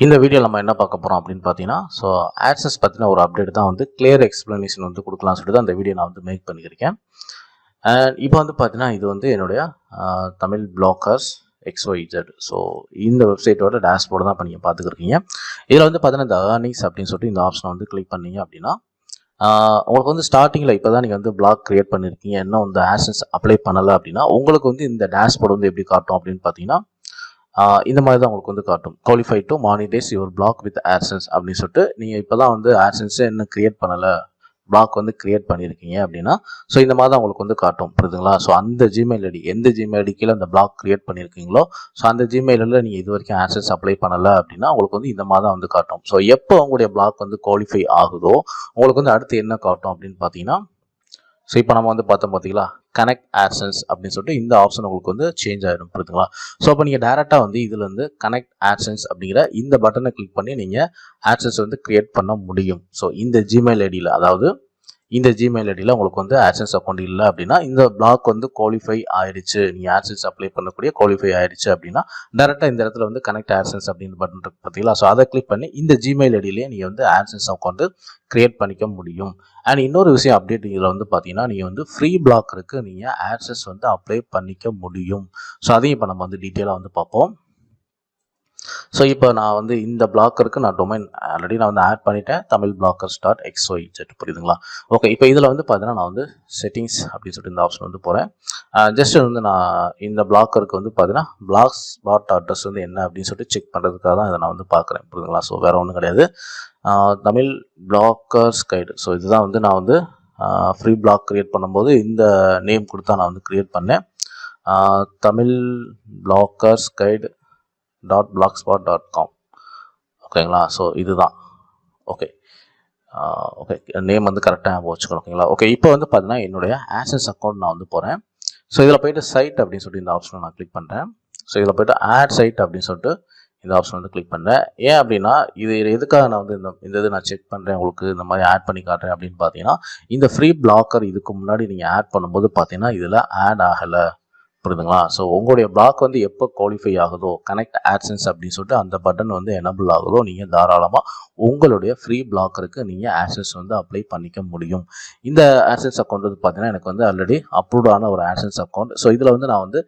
இந்த வீடியோ நம்ம என்ன பார்க்க போகிறோம் அப்படின்னு பார்த்தீங்கன்னா, ஆட்சன்ஸ் பற்றின ஒரு அப்டேட் தான் கிளியர் எக்ஸ்ப்ளனேஷன் கொடுக்கலாம்னு சொல்லிட்டு அந்த வீடியோ நான் மேக் பண்ணியிருக்கேன். அண்ட் இப்போ பார்த்தீங்கன்னா, இது என்னுடைய தமிழ் பிளாக்கர்ஸ் XYZ. இந்த வெப்சைட்டோட டேஷ்போர்டு தான் இப்போ நீங்கள் பார்த்துக்கிருக்கீங்க. இதில் பார்த்தீங்கன்னா, இந்த ஏர்னிங்ஸ் அப்படின்னு சொல்லிட்டு இந்த ஆப்ஷனை கிளிக் பண்ணீங்க அப்படின்னா, உங்களுக்கு ஸ்டார்டிங்கில் இப்போ தான் நீங்கள் பிளாக் கிரியேட் பண்ணியிருக்கீங்க, இன்னும் இந்த ஆட்சன்ஸ் அப்ளை பண்ணலை அப்படின்னா உங்களுக்கு இந்த டேஷ்போர்டு எப்படி காட்டும் அப்படின்னு பார்த்தீங்கன்னா, இந்த மாதிரி தான் உங்களுக்கு காட்டும். Qualify to monetize your blog with AdSense அப்படின்னு சொல்லிட்டு நீங்கள் இப்போ தான் ஆட்சன்ஸே இன்னும் கிரியேட் பண்ணலை, பிளாக் கிரியேட் பண்ணியிருக்கீங்க அப்படின்னா இந்த மாதிரி தான் உங்களுக்கு காட்டும். புரியுதுங்களா? அந்த ஜிமெயில் ஐடி எந்த ஜிமெயில் ஐடி கீழே அந்த பிளாக் கிரியேட் பண்ணியிருக்கீங்களோ அந்த ஜிமெயிலில் நீங்கள் இது வரைக்கும் ஆட்சன்ஸ் அப்ளை பண்ணலை அப்படின்னா உங்களுக்கு இந்த மாதிரி தான் காட்டும். எப்போ உங்களுடைய பிளாக் குவாலிஃபை ஆகுதோ உங்களுக்கு அடுத்து என்ன காட்டும் அப்படின்னு பார்த்தீங்கன்னா, இப்போ நம்ம பார்த்தோம் பார்த்தீங்களா, கனெக்ட் ஆட்சன்ஸ் அப்படின்னு சொல்லிட்டு இந்த ஆப்ஷன் உங்களுக்கு சேஞ்ச் ஆகிடும். புரியுதுங்களா? அப்போ நீங்கள் டேரெக்டாக இதில் கனெக்ட் ஆட்சன்ஸ் அப்படிங்கிற இந்த பட்டனை கிளிக் பண்ணி நீங்கள் ஆட்சன்ஸ் கிரியேட் பண்ண முடியும். இந்த ஜிமெயில் ஐடியில், அதாவது இந்த ஜிமெயில் ஐடியில் உங்களுக்கு ஆட்சன்ஸ் அக்கௌண்ட் இல்லை அப்படின்னா இந்த பிளாக் குவாலிஃபை ஆயிடுச்சு, நீங்கள் ஆட்சன்ஸ் அப்ளை பண்ணக்கூடிய குவாலிஃபை ஆயிடுச்சு அப்படின்னா டேரெக்டாக இந்த இடத்துல கனெக்ட் ஆட்சன்ஸ் அப்படின்னு பட்டன் இருக்கு பார்த்தீங்களா. அதை கிளிக் பண்ணி இந்த ஜிமெயில் ஐடியிலேயே நீங்கள் ஆட்சன்ஸ் அக்கௌண்ட் கிரியேட் பண்ணிக்க முடியும். அண்ட் இன்னொரு விஷயம் அப்டேட் இதில் பார்த்தீங்கன்னா, நீங்கள் ஃப்ரீ பிளாக்கருக்கு நீங்கள் ஆட்சன்ஸ் அப்ளை பண்ணிக்க முடியும். அதையும் இப்போ நம்ம டீட்டெயிலாக பார்ப்போம். இப்போ நான் இந்த பிளாக்கருக்கு நான் டொமைன் ஆல்ரெடி நான் ஆட் பண்ணிட்டேன், தமிழ் blockers.xyz. புரியுதுங்களா? ஓகே, இப்போ இதில் பார்த்தீங்கன்னா நான் செட்டிங்ஸ் அப்படின்னு சொல்லிட்டு இந்த ஆப்ஷன் போகிறேன். ஜஸ்ட் நான் இந்த பிளாக்கருக்கு பார்த்தீங்கன்னா Blogspot அட்ரஸ் என்ன அப்படின்னு சொல்லிட்டு செக் பண்ணுறதுக்காக தான் இதை நான் பார்க்குறேன். புரியுதுங்களா? வேறு ஒன்றும் கிடையாது. Tamil blockers guide. இதுதான் நான் ஃப்ரீ பிளாக் கிரியேட் பண்ணும்போது இந்த நேம் கொடுத்தா நான் கிரியேட் பண்ணேன். Tamil blockers guide .blogspot.com. ஓகேங்களா? இதுதான். ஓகே ஓகே, நேம் கரெக்டாக வச்சுக்கணும். ஓகேங்களா? ஓகே, இப்போ பார்த்தீங்கன்னா என்னுடைய ஆட்சன்ஸ் அக்கௌண்ட் நான் போகிறேன். இதில் போய்ட்டு சைட் அப்படின்னு சொல்லிட்டு இந்த ஆப்ஷனை நான் கிளிக் பண்ணுறேன். இதில் போய்ட்டு ஆட் சைட் அப்படின்னு சொல்லிட்டு இந்த ஆப்ஷன் கிளிக் பண்ணுறேன். ஏன் அப்படின்னா இது எதுக்காக நான் இந்த இது நான் செக் பண்ணுறேன், உங்களுக்கு இந்த மாதிரி ஆட் பண்ணி காட்டுறேன் அப்படின்னு பார்த்தீங்கன்னா, இந்த ஃப்ரீ பிளாக்கர் இதுக்கு முன்னாடி நீங்கள் ஆட் பண்ணும்போது பார்த்தீங்கன்னா இதில் ஆட் ஆகலை. புரியுதுங்களா? உங்களுடைய பிளாக் எப்போ குவாலிஃபை ஆகுதோ, கனெக்ட் ஆட்சன்ஸ் அப்படின்னு சொல்லிட்டு அந்த பட்டன் எனபிள் ஆகுதோ நீங்கள் தாராளமாக உங்களுடைய ஃப்ரீ பிளாக்கருக்கு நீங்கள் ஆட்சன்ஸ் அப்ளை பண்ணிக்க முடியும். இந்த ஆட்சன்ஸ் அக்கௌண்ட் பார்த்தீங்கன்னா எனக்கு ஆல்ரெடி அப்ரூவ்ட் ஆன ஒரு ஆட்சன்ஸ் அக்கௌண்ட். இதில் நான்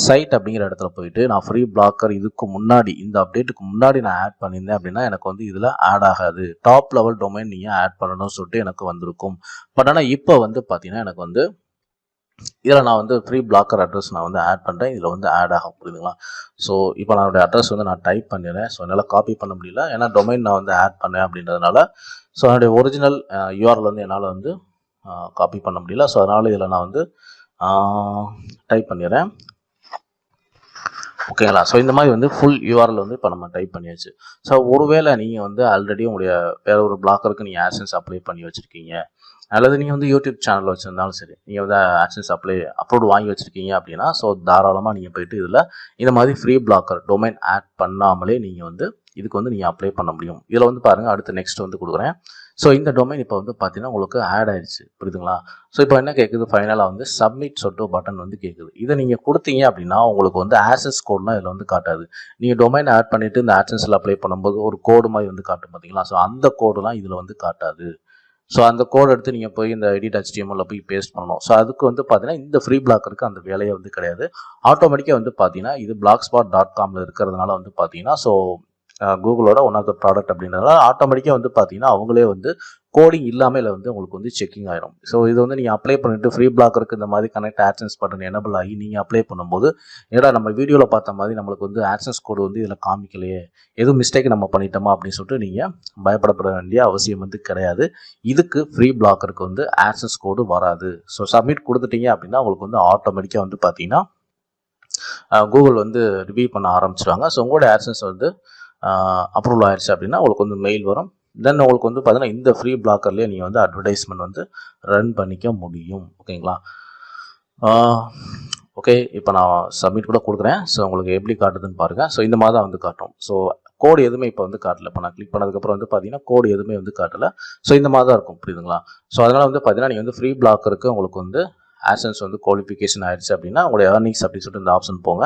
சைட் அப்படிங்கிற இடத்துல போயிட்டு நான் ஃப்ரீ பிளாக்கர் இதுக்கு முன்னாடி இந்த அப்டேட்டுக்கு முன்னாடி நான் ஆட் பண்ணியிருந்தேன் அப்படின்னா எனக்கு இதில் ஆட் ஆகாது. டாப் லெவல் டொமைன் நீங்கள் ஆட் பண்ணணும்னு சொல்லிட்டு எனக்கு வந்திருக்கும். பட் ஆனால் இப்போ பார்த்தீங்கன்னா எனக்கு இதில் நான் ஃப்ரீ பிளாக்கர் அட்ரஸ் நான் ஆட் பண்ணுறேன். இதில் ஆட் ஆகும். புரியுதுங்களா? இப்போ நான் அட்ரஸ் நான் டைப் பண்ணிடுறேன். என்னால் காப்பி பண்ண முடியல, ஏன்னா டொமைன் நான் ஆட் பண்ணேன் அப்படின்றதுனால. என்னுடைய ஒரிஜினல் யூஆர்எல் என்னால் காப்பி பண்ண முடியல. அதனால் இதில் நான் டைப் பண்ணிடுறேன். ஓகேங்களா? இந்த மாதிரி ஃபுல் யூஆர்எல் இப்போ நம்ம டைப் பண்ணியாச்சு. ஒருவேளை நீங்கள் ஆல்ரெடி உங்களுடைய வேற ஒரு பிளாக்கருக்கு நீங்கள் ஆட்சன்ஸ் அப்ளை பண்ணி வச்சுருக்கீங்க, அல்லது நீங்கள் யூடியூப் சேனல் வச்சுருந்தாலும் சரி, நீங்கள் ஆட்சன்ஸ் அப்ரூவ் வாங்கி வச்சுருக்கீங்க அப்படின்னா தாராளமாக நீங்கள் போய்ட்டு இதில் இந்த மாதிரி ஃப்ரீ பிளாக்கர் டொமைன் ஆட் பண்ணாமலே நீங்கள் இதுக்கு நீங்கள் அப்ளை பண்ண முடியும். இதில் பாருங்கள், அடுத்து நெக்ஸ்ட் கொடுக்குறேன். இந்த டொமைன் இப்போ பார்த்தீங்கன்னா உங்களுக்கு ஆட் ஆயிடுச்சு. புரியுதுங்களா? இப்போ என்ன கேட்குது, ஃபைனலாக சப்மிட் சொல்லிட்டு பட்டன் கேட்குது. இதை நீங்கள் கொடுத்தீங்க அப்படின்னா உங்களுக்கு ஆட்சன்ஸ் கோட்லாம் இதில் காட்டாது. நீங்கள் டொமைன் ஆட் பண்ணிவிட்டு இந்த ஆட்சன்ஸில் அப்ளை பண்ணும்போது ஒரு கோடு மாதிரி காட்டும் பார்த்தீங்களா? அந்த கோடுலாம் இதில் காட்டாது. அந்த கோட் எடுத்து நீங்கள் போய் இந்த எடிட் HTML போய் பேஸ்ட் பண்ணணும். அதுக்கு பார்த்தீங்கன்னா இந்த ஃப்ரீ பிளாக்கருக்கு அந்த வேலையே கிடையாது. ஆட்டோமேட்டிக்காக பார்த்தீங்கன்னா இது blogspot.comல இருக்கிறதுனால பார்த்தீங்கன்னா கூகுளோட ஒன் ஆஃப் த ப்ராடக்ட் அப்படின்றதுனால ஆட்டோமேட்டிக்காக பார்த்தீங்கன்னா அவங்களே கோடிங் இல்லாமல் இதில் உங்களுக்கு செக்கிங் ஆயிரும். இது நீங்கள் அப்ளை பண்ணிவிட்டு ஃப்ரீ பிளாக்கருக்கு இந்த மாதிரி கனெக்ட் ஆட்சன்ஸ் பட்டன் எனபிள் ஆகி நீங்கள் அப்ளை பண்ணும்போது ஏடா நம்ம வீடியோவில் பார்த்த மாதிரி நம்மளுக்கு ஆட்சன்ஸ் கோடு இதில் காமிக்கலையே, எதுவும் மிஸ்டேக் நம்ம பண்ணிட்டோமா அப்படின்னு சொல்லிட்டு நீங்கள் பயப்படப்பட வேண்டிய அவசியம் கிடையாது. இதுக்கு ஃப்ரீ பிளாக்கருக்கு ஆட்சன்ஸ் கோடு வராது. சப்மிட் கொடுத்துட்டீங்க அப்படின்னா உங்களுக்கு ஆட்டோமேட்டிக்காக பார்த்தீங்கன்னா கூகுள் ரிவ்யூ பண்ண ஆரம்பிச்சிருவாங்க. உங்களோட ஆட்சன்ஸ் அப்ரூவல் ஆயிடுச்சு அப்படின்னா உங்களுக்கு மெயில் வரும். தென் உங்களுக்கு பார்த்தீங்கன்னா இந்த ஃப்ரீ பிளாக்கர்லேயே நீங்கள் அட்வர்டைஸ்மெண்ட் ரன் பண்ணிக்க முடியும். ஓகேங்களா? ஓகே, இப்போ நான் சப்மிட் கூட கொடுக்குறேன். உங்களுக்கு எப்படி காட்டுதுன்னு பாருங்கள். இந்த மாதிரி தான் காட்டும். கோடு எதுவுமே இப்போ காட்டல. இப்போ நான் கிளிக் பண்ணதுக்கப்புறம் பார்த்தீங்கன்னா கோடு எதுவுமே காட்டலை. இந்த மாதிரி தான் இருக்கும். புரியுதுங்களா? அதனால் பார்த்தீங்கன்னா நீங்கள் ஃப்ரீ பிளாக்கருக்கு உங்களுக்கு AdSense வந்து குவாலிஃபிகேஷன் ஆயிடுச்சு அப்படின்னா உங்களுடைய ஏர்னிங்ஸ் அப்படின்னு சொல்லிட்டு இந்த ஆப்ஷன் போங்க.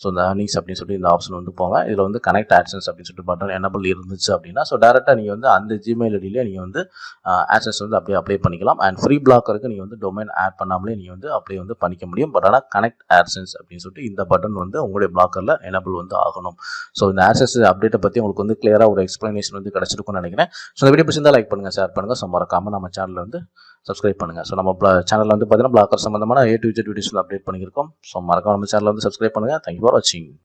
ஸோ இந்த ஏர்னிங்ஸ் அப்படின்னு சொல்லிட்டு இந்த ஆப்ஷன் வந்து போங்க. இதில் வந்து கனெக்ட் AdSense அப்படின்னு சொல்லிட்டு பட்டன் எனபிள் இருந்துச்சு அப்படின்னா ஸோ டேரெக்டாக நீங்கள் வந்து அந்த ஜிமெயில் ஐடியிலே நீங்கள் வந்து AdSense வந்து அப்படியே அப்ளை பண்ணிக்கலாம். அண்ட் ஃப்ரீ பிளாக்கருக்கு நீங்கள் வந்து டொமைன் ஆட் பண்ணாமலே நீங்கள் வந்து அப்ளை வந்து பண்ணிக்க முடியும். பட் ஆனால் கனெக்ட் AdSense அப்படின்னு சொல்லிட்டு இந்த பட்டன் வந்து உங்களுடைய பிளாக்கரில் எனபிள் வந்து ஆகணும். ஸோ இந்த AdSense அப்டேட்டை பற்றி உங்களுக்கு வந்து கிளியராக ஒரு எக்ஸ்பிளனேஷன் வந்து கிடச்சிருக்கும்னு நினைக்கிறேன். ஸோ இந்த வீடியோ பிடிச்சிருந்தா லைக் பண்ணுங்கள், ஷேர் பண்ணுங்கள். ஸோ மறக்காமல் நம்ம சேனலில் வந்து சப்ஸ்கிரைப் பண்ணுங்கள். ஸோ நம்ம சேனலில் வந்து பார்த்தீங்கன்னா பிளாக்கர் சம்மந்தமான A to Z வீடியோஸ் வந்து அப்டேட் பண்ணியிருக்கோம். ஸோ மறக்காம நம்ம சேனலில் வந்து சப்ஸ்கிரைப் பண்ணுங்கள். தேங்க்யூ ஃபார் வாட்சிங்.